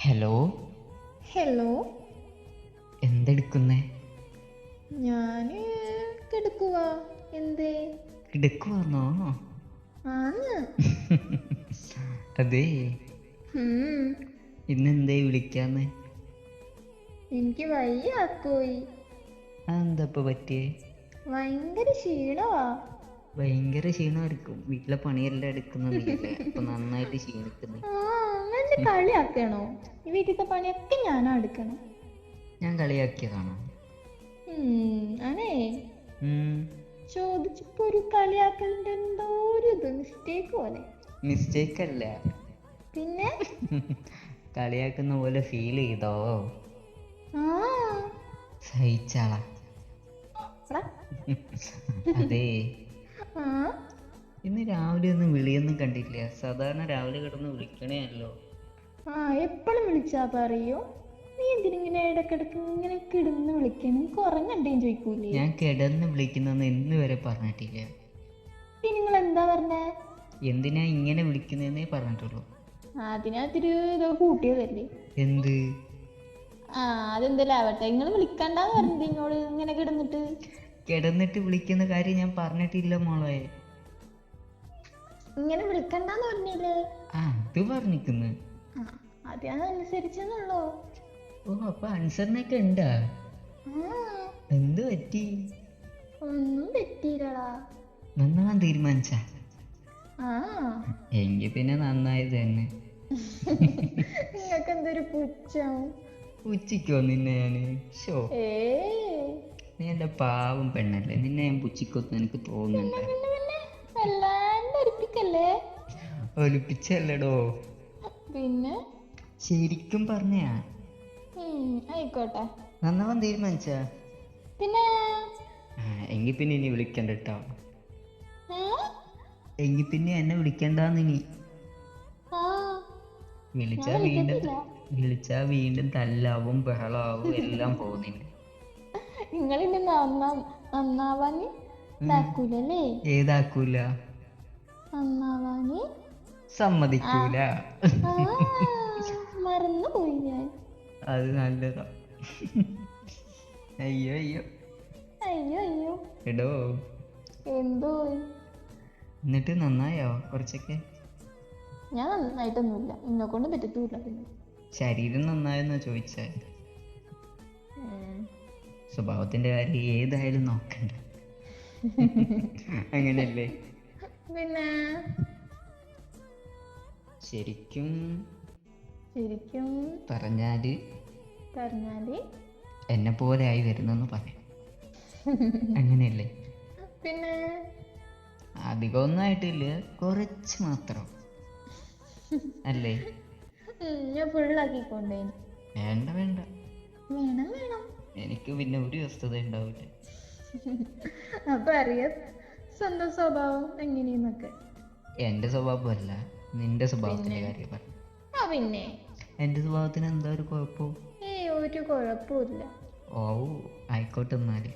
Hello. Hello. എന്തെടുക്കുന്നേ? ഞാന് കിടക്കുക. എന്തേ? കിടക്കുവാന്നോ? ആന്ന്. അതെ, ഉം, ഇന്നെന്തേ വിളിക്കാന്ന്? എനിക്ക് വയ്യ അക്കോയി. അതെന്താ ഇപ്പൊ പറ്റിയേ? ഭയങ്കര ക്ഷീണവാ. ഭയങ്കര ക്ഷീണമായിരിക്കും, വീട്ടിലെ പണിയെല്ലാം എടുക്കുന്ന നീയല്ലേ, അപ്പൊ നന്നായിട്ട് ക്ഷീണിക്കുന്നേ. ആ, അങ്ങനെ കളിയാക്കണോ? ഈ വീട്ടിലത്തെ പണിയൊക്കെ ഞാനാ എടുക്കണം. ഞാൻ കളിയാക്കിയതാണോ? അനേ ഉം, ചോദിച്ചപ്പോ ഒരു കളിയാക്കലിന്റെ എന്തോ ഒരു ഇത് മിസ്റ്റേക്ക് പോലെ. മിസ്റ്റേക്ക് അല്ല, പിന്നെ കളിയാക്കുന്ന പോലെ ഫീൽ ചെയ്തോ? ആ സഹിച്ചാളാ. എടാ, അതെ, ആ ഇന്ന് രാവിലെ ഒന്നും വിളിയൊന്നും കണ്ടില്ല. സാധാരണ രാവിലെ കിടന്ന് വിളിക്കണേ ആ എപ്പോഴും വിളിച്ചാ പറയോ? നീ എന്തിനിങ്ങനെ ഇടക്കിടക്ക് ഇങ്ങനെ കിടന്ന് വിളിക്കണം? നിനക്ക് ഉറങ്ങണ്ടേന്ന് ചോദിക്കൂലേ? ഞാൻ കിടന്ന് വിളിക്കുന്നെന്ന് ഇന്ന് വരെ പറഞ്ഞിട്ടില്ല. പിന്നെ നിങ്ങൾ എന്താ പറഞ്ഞേ? എന്തിനാ ഇങ്ങനെ വിളിക്കുന്നതെന്നേ പറഞ്ഞിട്ടുള്ളൂ. അതിനകത്തൊരു ഇതോ കൂട്ടിയതല്ലേ. എന്ത്? ആ അതെന്തല്ലേ ആവട്ടെ, നിങ്ങൾ വിളിക്കണ്ടെന്ന് പറഞ്ഞത് ഇങ്ങോട് ഇങ്ങനെ കിടന്നിട്ട്. കിടന്നിട്ട് വിളിക്കുന്ന കാര്യം ഞാൻ പറഞ്ഞിട്ടില്ല മോളെ. ഇങ്ങനെ വിളിക്കണ്ടെന്ന് പറഞ്ഞില്ലേ? ആ, അത് പറഞ്ഞിക്കുന്നു. ആ അത് ഞാൻ അനുസരിച്ചെന്നുള്ളൂ. ഓ, അപ്പൊ അനുസരണയൊക്കെ ഉണ്ടാ? ആ എന്ത് പറ്റി? ഒന്നും പറ്റിയില്ലടാ. നന്നാവാൻ തീരുമാനിച്ച? ആ എങ്കിൽ പിന്നെ നന്നായത് തന്നെ. നിങ്ങൾക്ക് എന്തൊരു പുച്ഛം. പുച്ഛിക്കോ നിന്നെ ഞാന്? ഷോ, ഏ നീ എന്റെ പാവം പെണ്ണല്ലേ, നിന്നെ ഞാൻ പുച്ഛിക്കൊന്നും എനിക്ക് തോന്നുന്നുണ്ട്. പിന്നെ വല്ലാണ്ട് ഒരിപ്പിക്കല്ലേ. ഒലിപ്പിച്ചല്ലടോ, പിന്നെ ശരിക്കും പറഞ്ഞാ. ആയിക്കോട്ടെ. നന്നാവാൻ തീരുമാനിച്ച? പിന്നെ എങ്കിൽ പിന്നെ ഇനി വിളിക്കണ്ട കേട്ടോ. ഏ? എങ്കിൽ പിന്നെ എന്നെ വിളിക്കണ്ടെന്ന്. ആ വിളിച്ചാ ഞാൻ വീണ്ടും വിളിക്കത്തില്ല. വിളിച്ചാ വീണ്ടും തല്ലാവും ബഹളാവും എല്ലാം പോകുന്നില്ല. നിങ്ങളിന്റെ നന്നാവാന് ഇതാക്കൂലല്ലേ? ഏതാക്കൂല? നന്നാവാന് ആ സമ്മതിക്കൂല. ആ മറന്നുപോയി ഞാൻ. അത് നല്ലതാ. അയ്യോ അയ്യോ. അയ്യോ അയ്യോ. എടോ, എന്തോ? എന്നിട്ട് നന്നായോ കുറച്ചൊക്കെ? ഞാൻ നന്നായിട്ടൊന്നുമില്ല, എന്നെ കൊണ്ട് പറ്റത്തൂല്ല. പിന്നെ ശരീരം നന്നായെന്നാ ചോദിച്ചേ. ഉം. സ്വഭാവത്തിന്റെ കാര്യം ഏതായാലും നോക്കണ്ട. അങ്ങനെയല്ലേ? പിന്നെ ശരിക്കും ശരിക്കും പറഞ്ഞാല് പറഞ്ഞാല് എന്നെ പോലെ ആയി വരുന്നെന്ന് പറയാം. അങ്ങനെയല്ലേ? പിന്നെ അധികമൊന്നും ആയിട്ടില്ല, കുറച്ച് മാത്രം അല്ലേ? ഞാൻ ഫുള്ളാക്കിക്കൊണ്ടേന്. വേണ്ട വേണ്ട, വേണം വേണം. എനിക്ക് പിന്നെ ഒരു വസ്തുത ഉണ്ടാവില്ല. അപ്പൊ അറിയാം സ്വന്തം സ്വഭാവം എങ്ങനെയെന്നൊക്കെ. എന്റെ സ്വഭാവമല്ല, നിന്റെ സ്വഭാവത്തിന്റെ പിന്നെ കാര്യം പറഞ്ഞു. പിന്നെ എന്റെ സ്വഭാവത്തിന് എന്താ ഒരു കുഴപ്പം? ഒരു കുഴപ്പമില്ല. ഓ, ആയിക്കോട്ടെ എന്നാല്.